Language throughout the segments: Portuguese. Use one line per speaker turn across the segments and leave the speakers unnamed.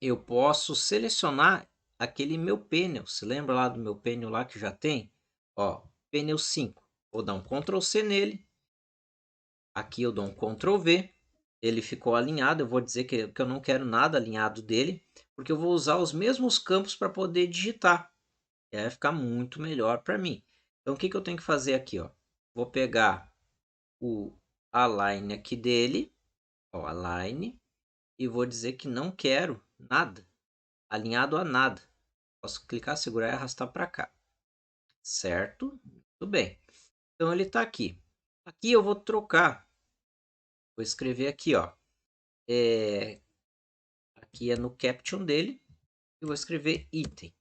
eu posso selecionar aquele meu pênel. Se lembra lá do meu pênel lá que já tem? Ó, pênel 5. Vou dar um Ctrl C nele. Aqui eu dou um Ctrl V. Ele ficou alinhado. Eu vou dizer que eu não quero nada alinhado dele, porque eu vou usar os mesmos campos para poder digitar. E aí vai ficar muito melhor para mim. Então o que eu tenho que fazer aqui, ó? Vou pegar o align aqui dele, ó, align, e vou dizer que não quero nada, alinhado a nada. Posso clicar, segurar e arrastar para cá, certo? Muito bem. Então ele está aqui. Aqui eu vou trocar, vou escrever aqui, ó. Aqui é no caption dele, e vou escrever item,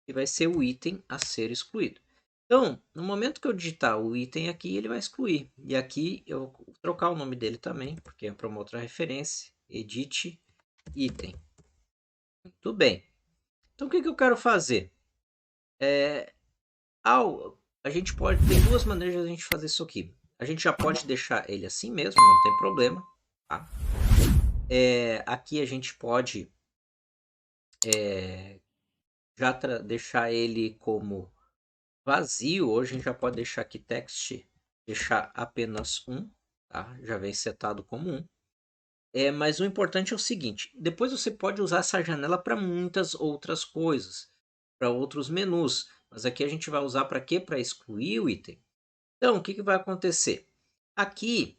que vai ser o item a ser excluído. Então, no momento que eu digitar o item aqui, ele vai excluir. E aqui eu vou trocar o nome dele também, porque é para uma outra referência. Edit item. Muito bem. Então, o que eu quero fazer? A gente pode ter duas maneiras de a gente fazer isso aqui. A gente já pode deixar ele assim mesmo, não tem problema. Tá? Aqui a gente pode já deixar ele como vazio. Hoje a gente já pode deixar aqui text, deixar apenas um, tá? Já vem setado como um. Mas o importante é o seguinte, depois você pode usar essa janela para muitas outras coisas, para outros menus, mas aqui a gente vai usar para quê? Para excluir o item. Então, o que vai acontecer? Aqui,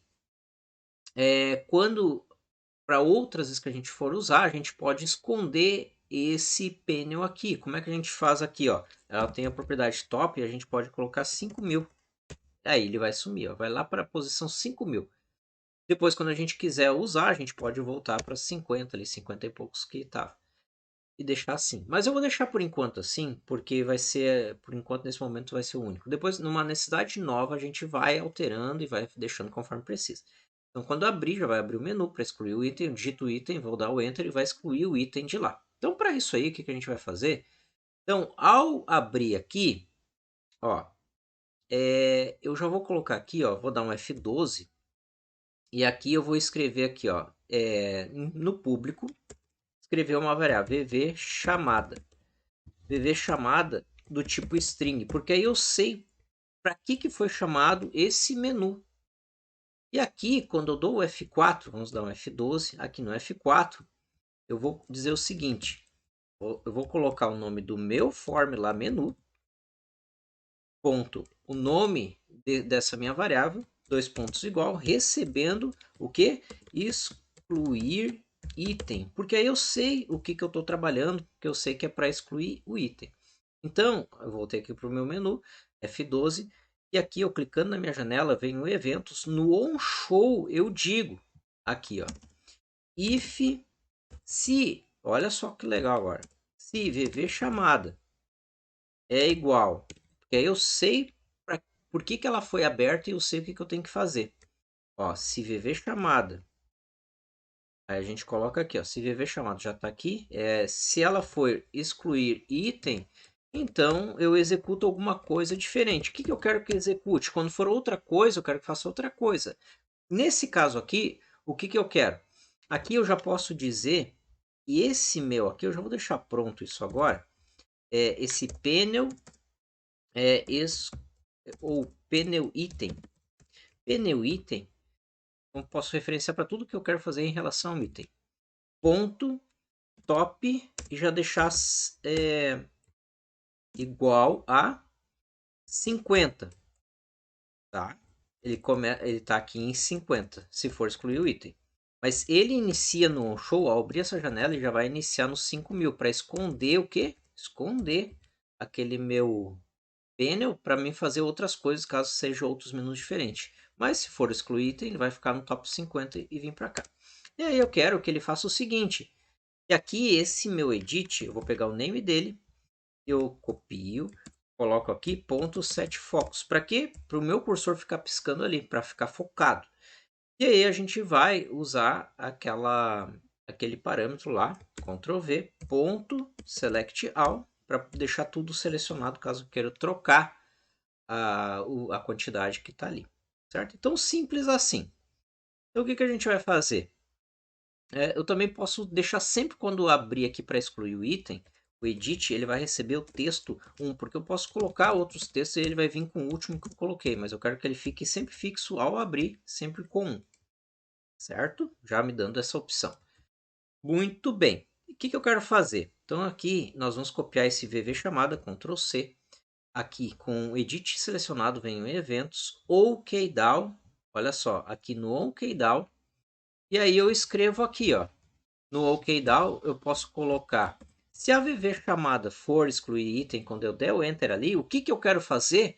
quando para outras vezes que a gente for usar, a gente pode esconder esse painel aqui. Como é que a gente faz aqui? Ó? Ela tem a propriedade top e a gente pode colocar 5.000. Aí ele vai sumir, ó, vai lá para a posição 5.000. Depois, quando a gente quiser usar, a gente pode voltar para 50, ali, 50 e poucos que estava. E deixar assim. Mas eu vou deixar por enquanto assim, porque vai ser, por enquanto, nesse momento vai ser o único. Depois, numa necessidade nova, a gente vai alterando e vai deixando conforme precisa. Então, quando abrir, já vai abrir o menu para excluir o item. Eu digito o item, vou dar o Enter e vai excluir o item de lá. Então, para isso aí, o que a gente vai fazer? Então, ao abrir aqui, ó, eu já vou colocar aqui, ó, vou dar um F12. E aqui eu vou escrever aqui, ó, no público, escrever uma variável vv chamada. Vv chamada do tipo string, porque aí eu sei para que foi chamado esse menu. E aqui, quando eu dou o F4, vamos dar um F12, aqui no F4, eu vou dizer o seguinte, eu vou colocar o nome do meu form lá, menu, ponto, o nome dessa minha variável, dois pontos igual, recebendo o que? Excluir item, porque aí eu sei o que eu estou trabalhando, que eu sei que é para excluir o item. Então, eu voltei aqui para o meu menu, F12, e aqui eu clicando na minha janela, vem o eventos, no onShow eu digo, aqui ó, if, se, olha só que legal agora, se vv chamada é igual, porque aí eu sei por que ela foi aberta e eu sei o que eu tenho que fazer. Ó, se vv chamada, aí a gente coloca aqui, ó, se vv chamada já está aqui, se ela for excluir item, então eu executo alguma coisa diferente. O que eu quero que execute? Quando for outra coisa, eu quero que faça outra coisa. Nesse caso aqui, o que eu quero? Aqui eu já posso dizer, e esse meu aqui, eu já vou deixar pronto isso agora, esse panel ou panel item. Panel item, eu posso referenciar para tudo que eu quero fazer em relação ao item. Ponto top e já deixar igual a 50, tá? Ele tá aqui em 50, se for excluir o item. Mas ele inicia no show, ao abrir essa janela, ele já vai iniciar no 5.000 para esconder o quê? Esconder aquele meu panel para mim fazer outras coisas caso sejam outros menus diferentes. Mas se for excluir item, ele vai ficar no top 50 e vir para cá. E aí eu quero que ele faça o seguinte. E aqui esse meu edit, eu vou pegar o name dele, eu copio, coloco aqui ponto set focus. Para quê? Para o meu cursor ficar piscando ali, para ficar focado. E aí a gente vai usar aquele parâmetro lá, Ctrl V, ponto select all, para deixar tudo selecionado caso queira trocar a quantidade que está ali. Certo? Então, simples assim. Então, o que a gente vai fazer? Eu também posso deixar sempre quando abrir aqui para excluir o item, o edit, ele vai receber o texto 1, porque eu posso colocar outros textos e ele vai vir com o último que eu coloquei, mas eu quero que ele fique sempre fixo ao abrir, sempre com 1, certo? Já me dando essa opção. Muito bem. O que eu quero fazer? Então aqui nós vamos copiar esse VV chamada, Ctrl C. Aqui com o Edit selecionado vem o Eventos, OKDAO. Olha só, aqui no OKDAO. E aí eu escrevo aqui, ó. No OKDAO eu posso colocar. Se a VV chamada for excluir item, quando eu der o Enter ali, o que eu quero fazer?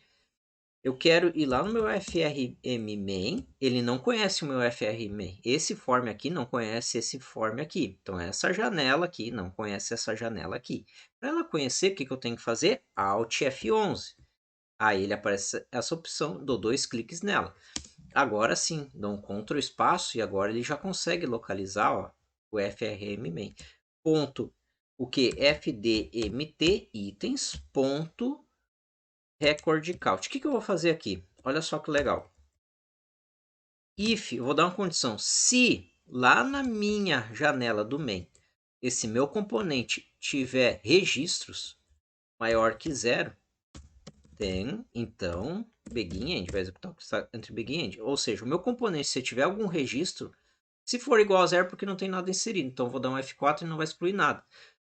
Eu quero ir lá no meu FRM main, ele não conhece o meu FRM main. Esse form aqui não conhece esse form aqui. Então, essa janela aqui não conhece essa janela aqui. Para ela conhecer, o que eu tenho que fazer? Alt F11. Aí ele aparece essa opção, dou 2 cliques nela. Agora sim, dou um Ctrl espaço e agora ele já consegue localizar, ó, o FRM main. Ponto, o que? FDMT itens, ponto, record count. O que eu vou fazer aqui? Olha só que legal. If, eu vou dar uma condição. Se lá na minha janela do main, esse meu componente tiver registros maior que 0, tem, então, begin-end, vai executar o que está entre begin-end. Ou seja, o meu componente, se tiver algum registro, se for igual a 0, porque não tem nada inserido, então eu vou dar um F4 e não vai excluir nada.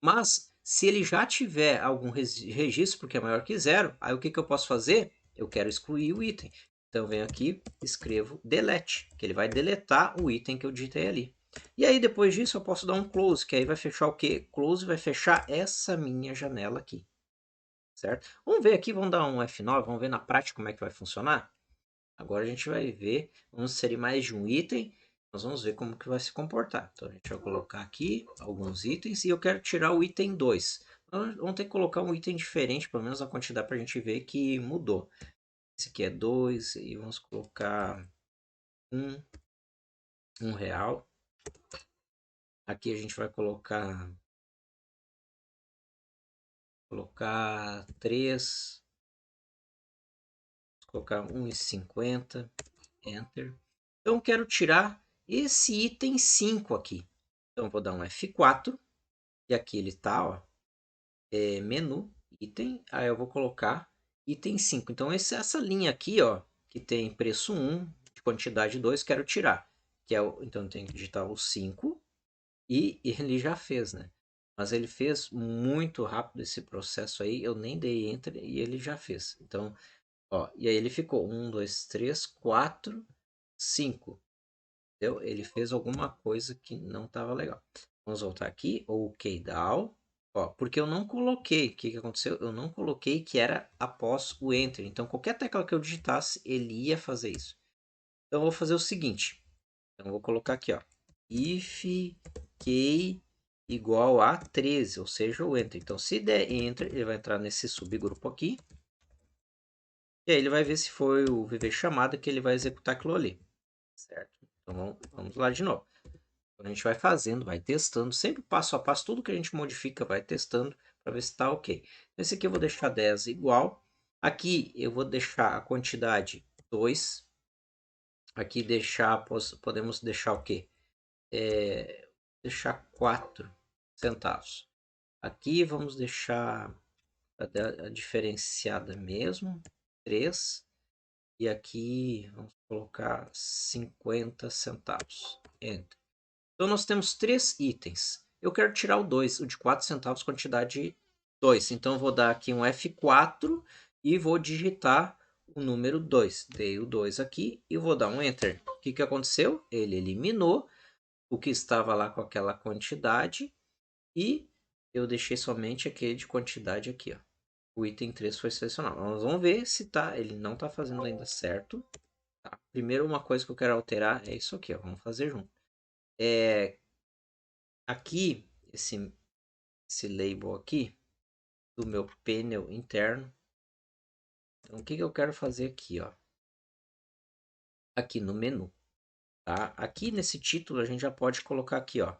Mas, se ele já tiver algum registro, porque é maior que 0, aí o que eu posso fazer? Eu quero excluir o item. Então, eu venho aqui, escrevo delete, que ele vai deletar o item que eu digitei ali. E aí, depois disso, eu posso dar um close, que aí vai fechar o quê? Close vai fechar essa minha janela aqui. Certo? Vamos ver aqui, vamos dar um F9, vamos ver na prática como é que vai funcionar. Agora a gente vai ver, vamos inserir mais de um item, nós vamos ver como que vai se comportar. Então a gente vai colocar aqui alguns itens e eu quero tirar o item 2. Então, vamos ter que colocar um item diferente, pelo menos a quantidade para a gente ver que mudou. Esse aqui é 2 e vamos colocar um real. Aqui a gente vai colocar 3, colocar 1,50, Enter. Então eu quero tirar esse item 5 aqui. Então eu vou dar um F4 e aqui ele está, ó, menu, item, aí eu vou colocar item 5. Então essa linha aqui, ó, que tem preço 1, de quantidade 2, quero tirar. Que é então eu tenho que digitar o 5 e ele já fez, né? Mas ele fez muito rápido esse processo aí, eu nem dei enter e ele já fez. Então, ó, e aí ele ficou 1, 2, 3, 4, 5. Entendeu? Ele fez alguma coisa que não estava legal. Vamos voltar aqui, OK down. Ó, porque eu não coloquei, o que aconteceu? Eu não coloquei que era após o Enter. Então, qualquer tecla que eu digitasse, ele ia fazer isso. Então, eu vou fazer o seguinte. Então, eu vou colocar aqui, ó. If key igual a 13, ou seja, o Enter. Então, se der Enter, ele vai entrar nesse subgrupo aqui. E aí ele vai ver se foi o VV chamada que ele vai executar aquilo ali. Certo? Então, vamos lá de novo. A gente vai fazendo, vai testando, sempre passo a passo, tudo que a gente modifica vai testando para ver se está ok. Esse aqui eu vou deixar 10 igual. Aqui eu vou deixar a quantidade 2. Aqui podemos deixar o quê? Deixar 4 centavos. Aqui vamos deixar a diferenciada mesmo, 3. E aqui vamos colocar 50 centavos. Enter. Então, nós temos 3 itens. Eu quero tirar o 2, o de 4 centavos, quantidade 2. Então, eu vou dar aqui um F4 e vou digitar o número 2. Dei o 2 aqui e vou dar um Enter. O que aconteceu? Ele eliminou o que estava lá com aquela quantidade e eu deixei somente aquele de quantidade aqui. Ó. O item 3 foi selecionado. Nós vamos ver se tá, ele não está fazendo ainda certo. Tá. Primeiro, uma coisa que eu quero alterar é isso aqui. Ó. Vamos fazer junto. Aqui, esse label aqui do meu painel interno. Então, o que eu quero fazer aqui, ó? Aqui no menu, tá? Aqui nesse título a gente já pode colocar aqui, ó,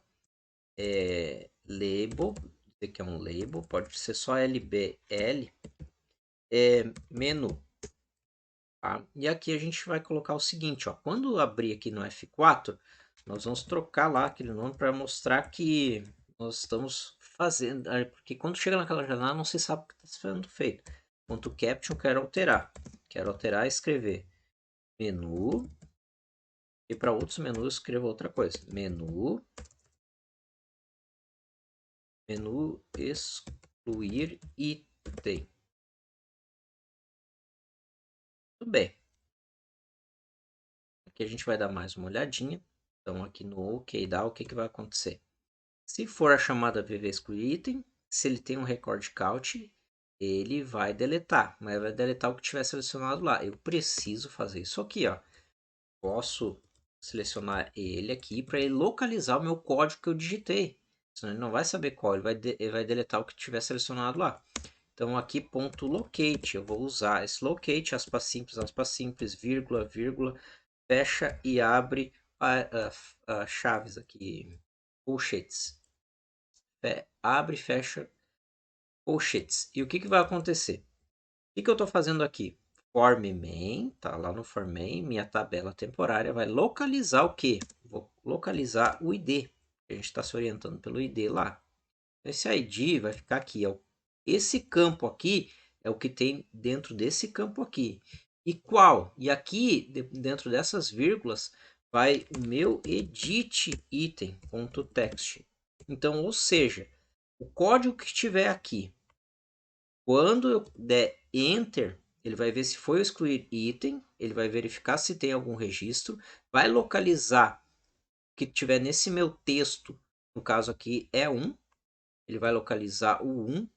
label, dizer que é um label, pode ser só LBL, menu, tá? E aqui a gente vai colocar o seguinte, ó, quando abrir aqui no F4, Nós vamos trocar lá aquele nome para mostrar que nós estamos fazendo. Porque quando chega naquela janela, não se sabe o que está sendo feito. Ponto caption, quero alterar. Quero alterar e escrever menu. E para outros menus, eu escrevo outra coisa. Menu excluir item. Tudo bem. Aqui a gente vai dar mais uma olhadinha. Então aqui no OK dá o que, que vai acontecer. Se for a chamada VV excluir item, se ele tem um record count, ele vai deletar, mas vai deletar o que tiver selecionado lá. Eu preciso fazer isso aqui, ó. Posso selecionar ele aqui para ele localizar o meu código que eu digitei. Senão ele não vai saber qual, ele vai deletar o que tiver selecionado lá. Então aqui ponto .locate, eu vou usar esse locate, aspas simples, vírgula, vírgula, fecha e abre a chaves aqui, colchetes. Abre e fecha colchetes. E o que, que vai acontecer? O que eu estou fazendo aqui? Form main, tá lá no form main, minha tabela temporária vai localizar o que? Vou localizar o ID. A gente está se orientando pelo ID lá. Esse ID vai ficar aqui. Esse campo aqui é o que tem dentro desse campo aqui. E qual? E aqui, dentro dessas vírgulas, vai o meu edit item.text. Então, ou seja, o código que estiver aqui, quando eu der Enter, ele vai ver se foi excluir item, ele vai verificar se tem algum registro, vai localizar o que tiver nesse meu texto, no caso aqui é 1, ele vai localizar o 1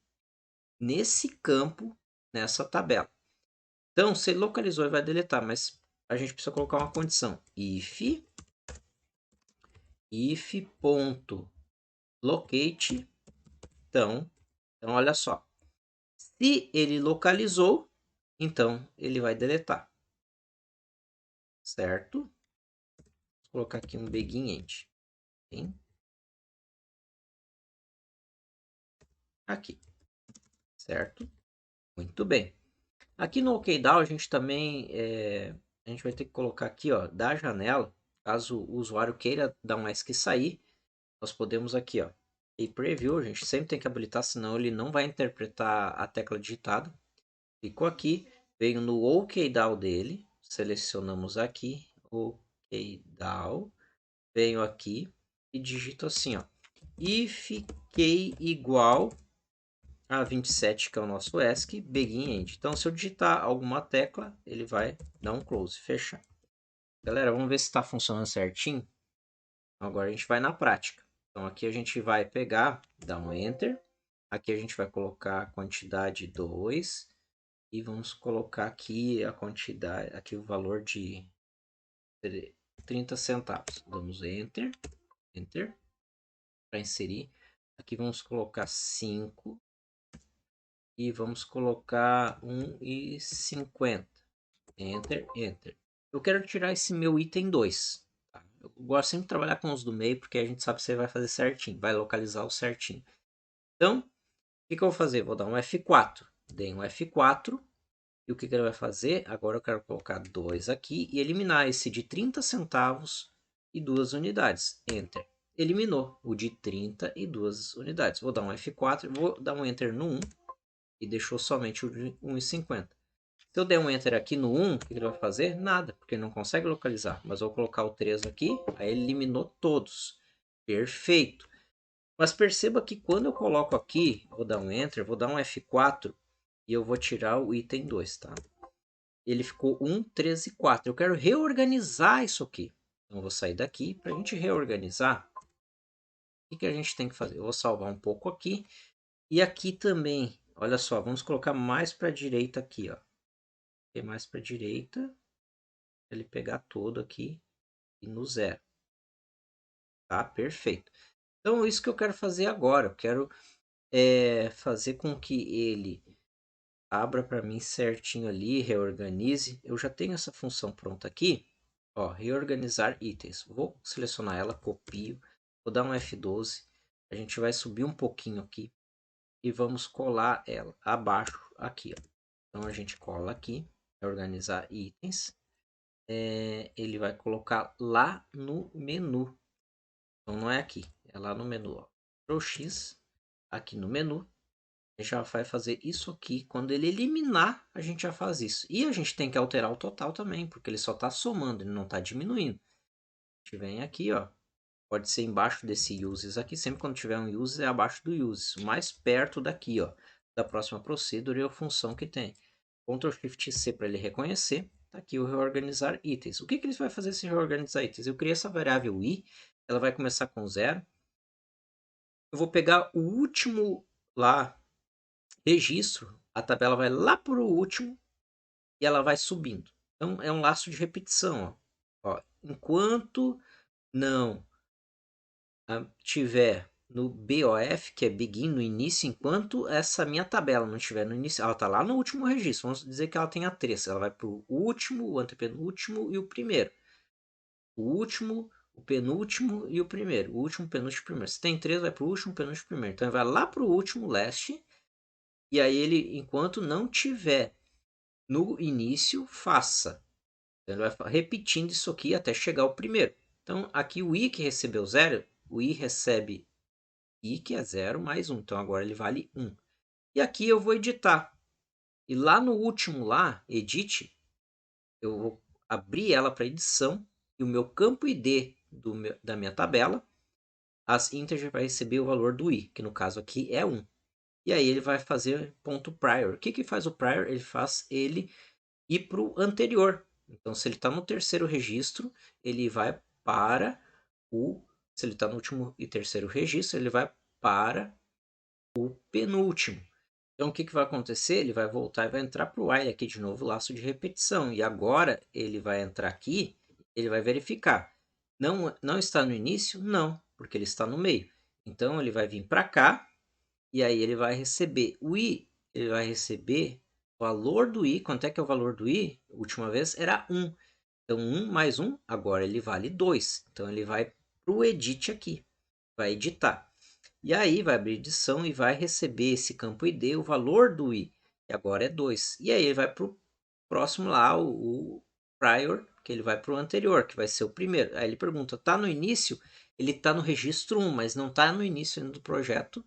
nesse campo, nessa tabela. Então, se ele localizou, ele vai deletar, mas a gente precisa colocar uma condição. If.locate. Então, olha só. Se ele localizou, então ele vai deletar. Certo? Vou colocar aqui um begin end. Aqui. Certo? Muito bem. Aqui no OKDAO a gente também a gente vai ter que colocar aqui, ó, da janela, caso o usuário queira dar um ESC e sair, nós podemos aqui, ó, e preview, a gente sempre tem que habilitar, senão ele não vai interpretar a tecla digitada. Clicou aqui, venho no OKDAO dele, selecionamos aqui, OKDAO, venho aqui e digito assim, ó, if key igual a 27, que é o nosso ESC, begin end. Então, se eu digitar alguma tecla, ele vai dar um close, fechar. Galera, vamos ver se está funcionando certinho. Agora a gente vai na prática. Então, aqui a gente vai pegar, dar um enter. Aqui a gente vai colocar a quantidade 2 e vamos colocar aqui a quantidade, aqui o valor de 30 centavos. Damos enter, enter, para inserir. Aqui vamos colocar 5 e vamos colocar 1,50. Enter, enter. Eu quero tirar esse meu item 2. Tá? Eu gosto sempre de trabalhar com os do meio, porque a gente sabe que você vai fazer certinho, vai localizar o certinho. Então, o que, que eu vou fazer? Vou dar um F4. Dei um F4. E o que, que ele vai fazer? Agora eu quero colocar 2 aqui e eliminar esse de 30 centavos e 2 unidades. Enter. Eliminou o de 30 e 2 unidades. Vou dar um F4, vou dar um Enter no 1 e deixou somente o de 1,50. Se eu der um Enter aqui no 1, o que ele vai fazer? Nada, porque ele não consegue localizar. Mas eu vou colocar o 3 aqui, aí ele eliminou todos. Perfeito. Mas perceba que quando eu coloco aqui, vou dar um Enter, vou dar um F4 e eu vou tirar o item 2, tá? Ele ficou 1, 3 e 4. Eu quero reorganizar isso aqui. Então eu vou sair daqui. Para a gente reorganizar, o que a gente tem que fazer? Eu vou salvar um pouco aqui. E aqui também, olha só, vamos colocar mais para a direita aqui, ó. Mais para a direita, ele pegar todo aqui e no zero. Tá? Perfeito. Então, isso que eu quero fazer agora. Eu quero fazer com que ele abra para mim certinho ali, reorganize. Eu já tenho essa função pronta aqui. Ó, reorganizar itens. Vou selecionar ela, copio. Vou dar um F12. A gente vai subir um pouquinho aqui. E vamos colar ela abaixo aqui. Ó. Então, a gente cola aqui. Reorganizar itens. ele vai colocar lá no menu. Então não é aqui, é lá no menu. Ó. Ctrl X, aqui no menu. Já vai fazer isso aqui. Quando ele eliminar, a gente já faz isso. E a gente tem que alterar o total também, porque ele só está somando, ele não está diminuindo. A gente vem aqui, ó. Pode ser embaixo desse uses aqui. Sempre quando tiver um uses, é abaixo do uses. Mais perto daqui, ó. Da próxima procedure e a função que tem. Ctrl Shift C para ele reconhecer. Tá aqui o reorganizar itens. O que ele vai fazer se reorganizar itens? Eu criei essa variável i. Ela vai começar com 0. Eu vou pegar o último lá registro, a tabela vai lá para o último e ela vai subindo. Então é um laço de repetição. Ó. Enquanto não tiver no BOF, que é begin, no início, enquanto essa minha tabela não estiver no início, ela está lá no último registro. Vamos dizer que ela tenha 3. Ela vai para o último, o antepenúltimo e o primeiro. O último, o penúltimo e o primeiro. O último, penúltimo e primeiro. Se tem 3, vai para o último, penúltimo e primeiro. Então ele vai lá para o último last. E aí ele, enquanto não tiver no início, faça. Então, ele vai repetindo isso aqui até chegar ao primeiro. Então, aqui o i que recebeu 0, o i recebe i que é 0 mais 1. Então, agora ele vale 1. E aqui eu vou editar. E lá no último, lá, edit, eu vou abrir ela para edição. E o meu campo id da minha tabela, as integer vai receber o valor do i, que no caso aqui é 1. E aí ele vai fazer ponto prior. O que faz o prior? Ele faz ele ir para o anterior. Então, se ele está no terceiro registro, ele vai para o... Se ele está no último e terceiro registro, ele vai para o penúltimo. Então, o que vai acontecer? Ele vai voltar e vai entrar para o while aqui de novo, laço de repetição. E agora, ele vai entrar aqui, ele vai verificar. Não está no início? Não, porque ele está no meio. Então, ele vai vir para cá, e aí ele vai receber o i, ele vai receber o valor do i. Quanto é que é o valor do i? A última vez era 1. Então 1 mais 1, agora ele vale 2. Então ele vai para o edit aqui, vai editar. E aí vai abrir edição e vai receber esse campo id, o valor do i, que agora é 2. E aí ele vai para o próximo lá, o prior, que ele vai para o anterior, que vai ser o primeiro. Aí ele pergunta, está no início? Ele está no registro 1, mas não está no início ainda do projeto,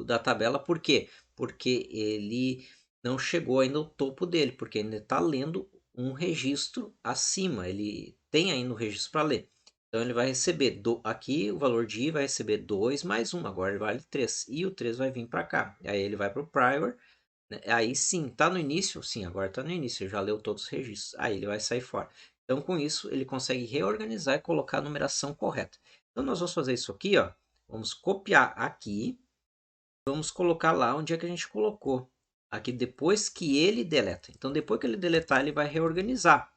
da tabela. Por quê? Porque ele não chegou ainda ao topo dele, porque ainda está lendo um registro acima. Ele tem ainda um registro para ler. Então ele vai receber, aqui o valor de i vai receber 2 mais 1, agora ele vale 3. E o 3 vai vir para cá. Aí ele vai para o prior. Aí sim, tá no início? Sim, agora tá no início, ele já leu todos os registros. Aí ele vai sair fora. Então, com isso, ele consegue reorganizar e colocar a numeração correta. Então, nós vamos fazer isso aqui, ó. Vamos copiar aqui. Vamos colocar lá onde é que a gente colocou. Aqui depois que ele deleta. Então, depois que ele deletar, ele vai reorganizar,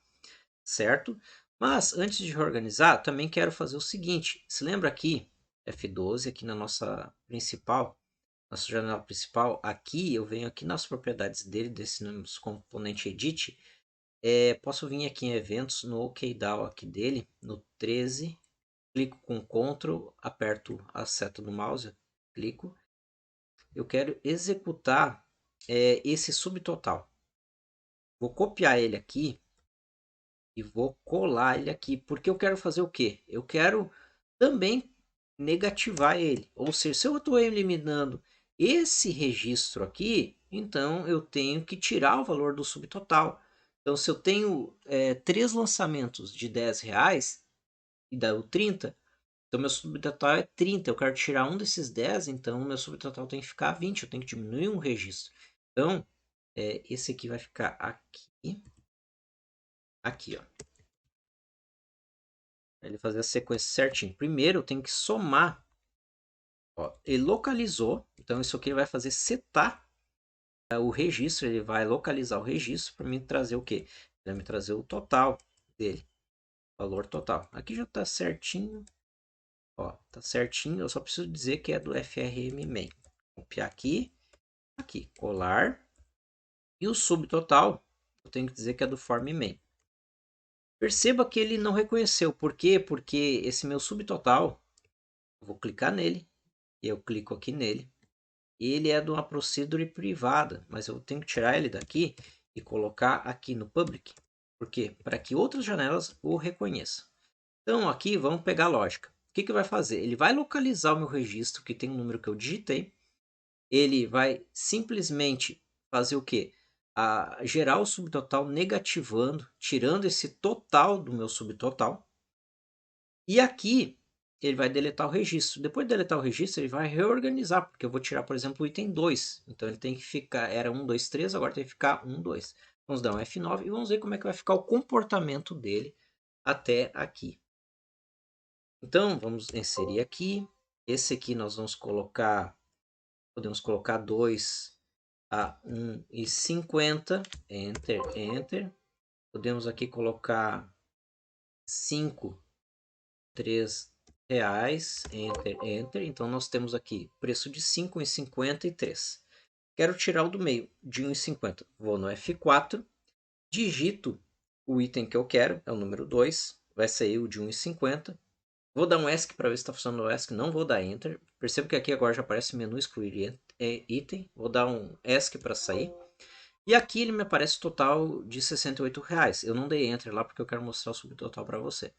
certo? Mas, antes de reorganizar, também quero fazer o seguinte. Se lembra aqui, F12, aqui na nossa principal, nossa janela principal, aqui eu venho aqui nas propriedades dele, desse componente edit, posso vir aqui em eventos, no OKDAO aqui dele, no 13, clico com Ctrl, aperto a seta do mouse, clico, eu quero executar esse subtotal. Vou copiar ele aqui e vou colar ele aqui, porque eu quero fazer o quê? Eu quero também negativar ele, ou seja, se eu estou eliminando esse registro aqui, então eu tenho que tirar o valor do subtotal. Então, se eu tenho 3 lançamentos de R$10 e dá o 30, então meu subtotal é 30. Eu quero tirar um desses 10, então meu subtotal tem que ficar 20. Eu tenho que diminuir um registro. Então, esse aqui vai ficar aqui. Aqui, ó. Ele fazer a sequência certinho. Primeiro, eu tenho que somar. Ó, ele localizou. Então, isso aqui ele vai fazer setar o registro. Ele vai localizar o registro para me trazer o quê? Ele vai me trazer o total dele. Valor total. Aqui já está certinho. Ó, tá certinho. Eu só preciso dizer que é do FRM main. Copiar aqui. Aqui, colar. E o subtotal, eu tenho que dizer que é do form main. Perceba que ele não reconheceu. Por quê? Porque esse meu subtotal, eu vou clicar nele. E eu clico aqui nele. Ele é de uma procedure privada, mas eu tenho que tirar ele daqui e colocar aqui no public. Por quê? Para que outras janelas o reconheçam. Então aqui vamos pegar a lógica. O que vai fazer? Ele vai localizar o meu registro, que tem um número que eu digitei. Ele vai simplesmente fazer o quê? Gerar o subtotal negativando, tirando esse total do meu subtotal. E aqui ele vai deletar o registro. Depois de deletar o registro, ele vai reorganizar, porque eu vou tirar, por exemplo, o item 2. Então ele tem que ficar, era 1, 2, 3, agora tem que ficar 1, 2. Vamos dar um F9 e vamos ver como é que vai ficar o comportamento dele até aqui. Então vamos inserir aqui. Esse aqui nós vamos colocar, podemos colocar 2 a 1,50. Enter, Enter. Podemos aqui colocar 5, 3 reais, enter, enter. Então nós temos aqui preço de 5,53. Quero tirar o do meio de 1,50. Vou no F4, digito o item que eu quero, é o número 2, vai sair o de 1,50. Vou dar um ESC para ver se está funcionando o ESC, não vou dar enter. Percebo que aqui agora já aparece menu excluir item. Vou dar um ESC para sair. E aqui ele me aparece total de R$68. Eu não dei enter lá porque eu quero mostrar o subtotal para você.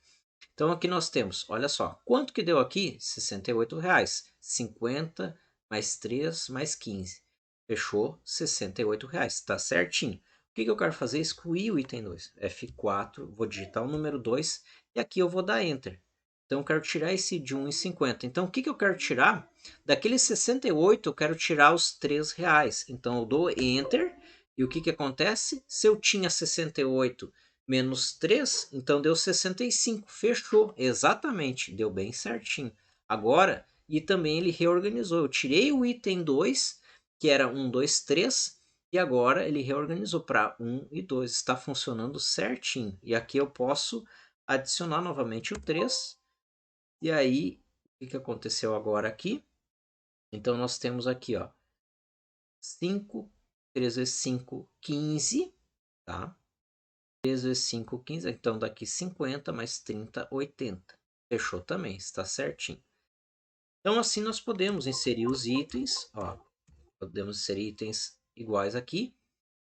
Então aqui nós temos, olha só, quanto que deu aqui? R$68. 50 mais 3 mais 15. Fechou R$68. Está certinho. O que eu quero fazer? Excluir o item 2. F4, vou digitar o número 2 e aqui eu vou dar enter. Então eu quero tirar esse de 1,50. Então o que eu quero tirar? Daqueles 68 eu quero tirar os R$3. Então eu dou enter e o que acontece? Se eu tinha 68 menos 3, então deu 65. Fechou, exatamente, deu bem certinho. Agora, e também ele reorganizou. Eu tirei o item 2, que era 1, 2, 3, e agora ele reorganizou para 1 e 2. Está funcionando certinho. E aqui eu posso adicionar novamente o 3. E aí, o que aconteceu agora aqui? Então nós temos aqui, ó, 5, 3 vezes 5, 15, tá? 3 vezes 5, 15. Então, daqui 50 mais 30, 80. Fechou também, está certinho. Então, assim nós podemos inserir os itens. Ó, podemos inserir itens iguais aqui.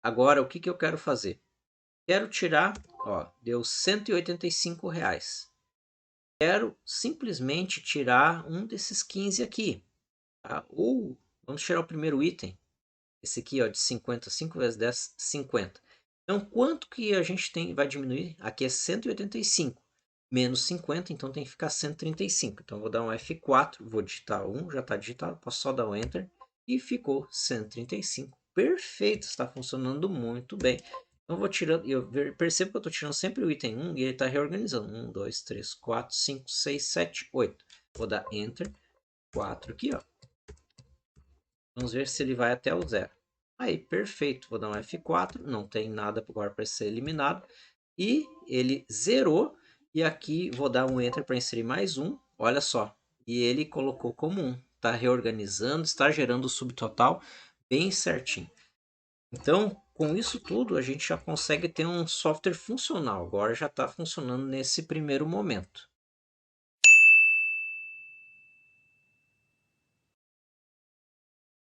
Agora, o que eu quero fazer? Quero tirar, ó, deu R$185. Quero simplesmente tirar um desses 15 aqui. Tá? Ou, vamos tirar o primeiro item. Esse aqui, ó, de 50, 5 vezes 10, 50. Então, quanto que a gente vai diminuir? Aqui é 185. Menos 50, então tem que ficar 135. Então, vou dar um F4, vou digitar 1, já está digitado, posso só dar um Enter. E ficou 135. Perfeito, está funcionando muito bem. Então, vou tirando, eu percebo que eu estou tirando sempre o item 1 e ele está reorganizando. 1, 2, 3, 4, 5, 6, 7, 8. Vou dar Enter, 4 aqui, ó. Vamos ver se ele vai até o 0. Aí, perfeito. Vou dar um F4. Não tem nada agora para ser eliminado. E ele zerou. E aqui vou dar um Enter para inserir mais um. Olha só. E ele colocou como 1. Está reorganizando, está gerando o subtotal bem certinho. Então, com isso tudo, a gente já consegue ter um software funcional. Agora já está funcionando nesse primeiro momento.